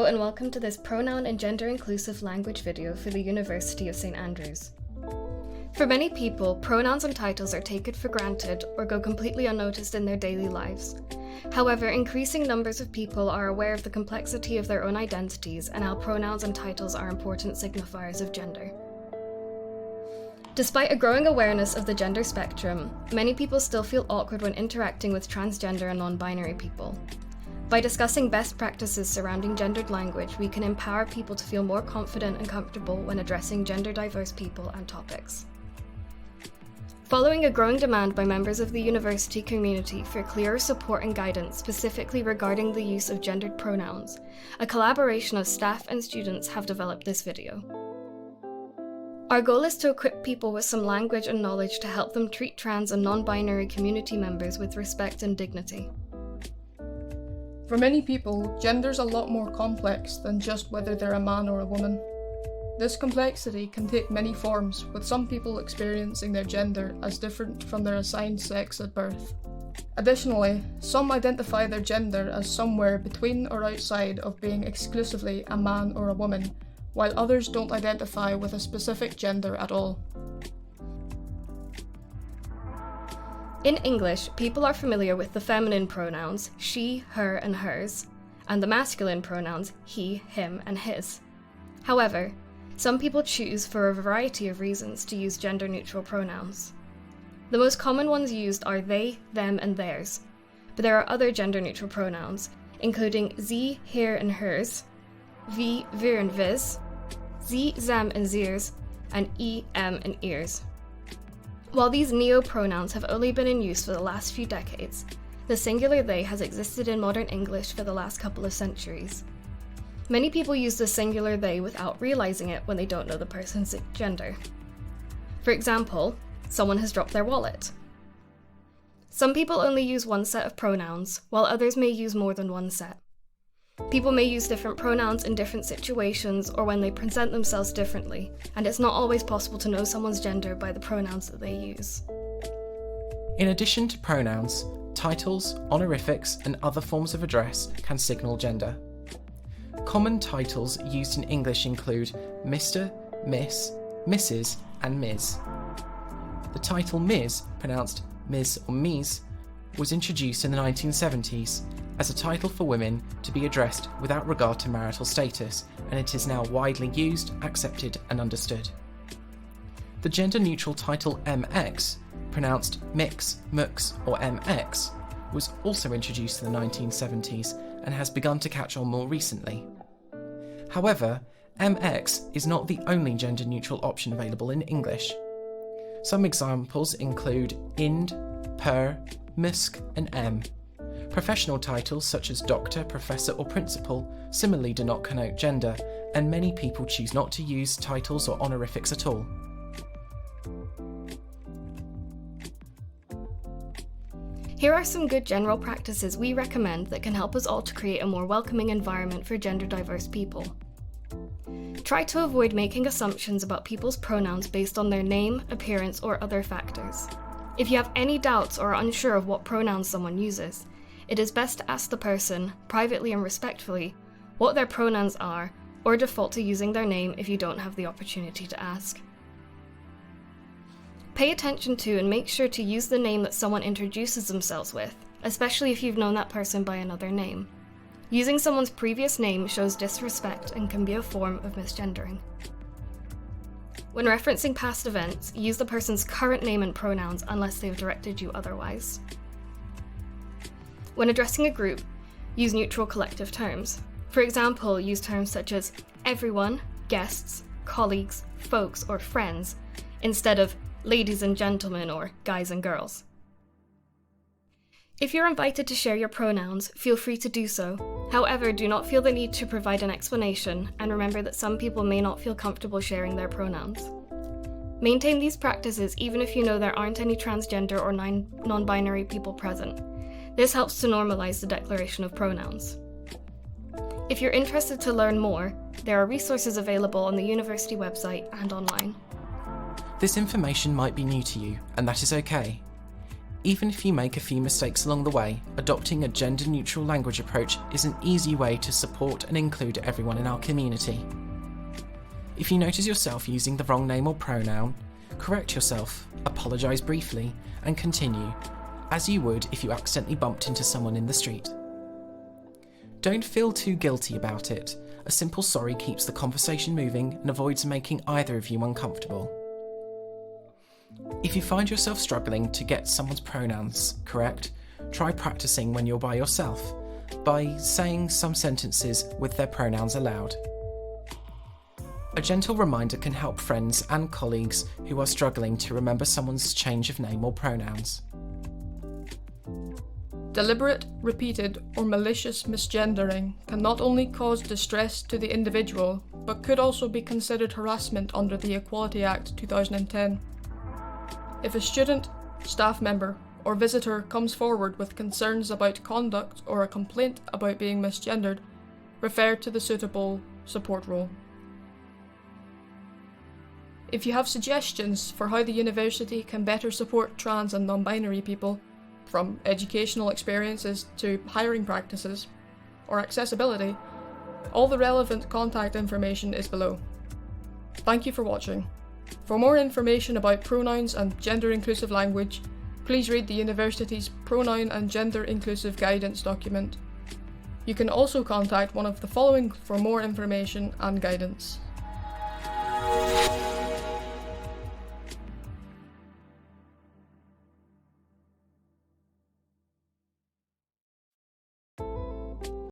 Hello and welcome to this pronoun and gender inclusive language video for the University of St Andrews. For many people, pronouns and titles are taken for granted or go completely unnoticed in their daily lives. However, increasing numbers of people are aware of the complexity of their own identities and how pronouns and titles are important signifiers of gender. Despite a growing awareness of the gender spectrum, many people still feel awkward when interacting with transgender and non-binary people. By discussing best practices surrounding gendered language, we can empower people to feel more confident and comfortable when addressing gender-diverse people and topics. Following a growing demand by members of the university community for clearer support and guidance specifically regarding the use of gendered pronouns, a collaboration of staff and students have developed this video. Our goal is to equip people with some language and knowledge to help them treat trans and non-binary community members with respect and dignity. For many people, gender's a lot more complex than just whether they're a man or a woman. This complexity can take many forms, with some people experiencing their gender as different from their assigned sex at birth. Additionally, some identify their gender as somewhere between or outside of being exclusively a man or a woman, while others don't identify with a specific gender at all. In English, people are familiar with the feminine pronouns she, her, and hers, and the masculine pronouns he, him, and his. However, some people choose, for a variety of reasons, to use gender-neutral pronouns. The most common ones used are they, them, and theirs, but there are other gender-neutral pronouns, including sie, her, and hers, wir, wir, and viz, sie, them, and theirs, and em, and ears. While these neo-pronouns have only been in use for the last few decades, the singular they has existed in modern English for the last couple of centuries. Many people use the singular they without realizing it when they don't know the person's gender. For example, someone has dropped their wallet. Some people only use one set of pronouns, while others may use more than one set. People may use different pronouns in different situations or when they present themselves differently, and it's not always possible to know someone's gender by the pronouns that they use. In addition to pronouns, titles, honorifics, and other forms of address can signal gender. Common titles used in English include Mr., Miss, Mrs., and Ms. The title Ms, pronounced Ms or Mies, was introduced in the 1970s as a title for women to be addressed without regard to marital status, and it is now widely used, accepted, and understood. The gender-neutral title MX, pronounced Mix, Mux, or MX, was also introduced in the 1970s and has begun to catch on more recently. However, MX is not the only gender-neutral option available in English. Some examples include IND, PER, MUSC, and M. Professional titles such as doctor, professor, or principal similarly do not connote gender, and many people choose not to use titles or honorifics at all. Here are some good general practices we recommend that can help us all to create a more welcoming environment for gender-diverse people. Try to avoid making assumptions about people's pronouns based on their name, appearance, or other factors. If you have any doubts or are unsure of what pronouns someone uses, it is best to ask the person, privately and respectfully, what their pronouns are, or default to using their name if you don't have the opportunity to ask. Pay attention to and make sure to use the name that someone introduces themselves with, especially if you've known that person by another name. Using someone's previous name shows disrespect and can be a form of misgendering. When referencing past events, use the person's current name and pronouns unless they've directed you otherwise. When addressing a group, use neutral collective terms. For example, use terms such as everyone, guests, colleagues, folks, or friends, instead of ladies and gentlemen or guys and girls. If you're invited to share your pronouns, feel free to do so. However, do not feel the need to provide an explanation, and remember that some people may not feel comfortable sharing their pronouns. Maintain these practices even if you know there aren't any transgender or non-binary people present. This helps to normalize the declaration of pronouns. If you're interested to learn more, there are resources available on the university website and online. This information might be new to you, and that is okay. Even if you make a few mistakes along the way, adopting a gender-neutral language approach is an easy way to support and include everyone in our community. If you notice yourself using the wrong name or pronoun, correct yourself, apologise briefly, and continue, as you would if you accidentally bumped into someone in the street. Don't feel too guilty about it. A simple sorry keeps the conversation moving and avoids making either of you uncomfortable. If you find yourself struggling to get someone's pronouns correct, try practicing when you're by yourself by saying some sentences with their pronouns aloud. A gentle reminder can help friends and colleagues who are struggling to remember someone's change of name or pronouns. Deliberate, repeated, or malicious misgendering can not only cause distress to the individual, but could also be considered harassment under the Equality Act 2010. If a student, staff member, or visitor comes forward with concerns about conduct or a complaint about being misgendered, refer to the suitable support role. If you have suggestions for how the university can better support trans and non-binary people, from educational experiences to hiring practices, or accessibility, all the relevant contact information is below. Thank you for watching. For more information about pronouns and gender-inclusive language, please read the university's Pronoun and Gender-Inclusive Guidance document. You can also contact one of the following for more information and guidance.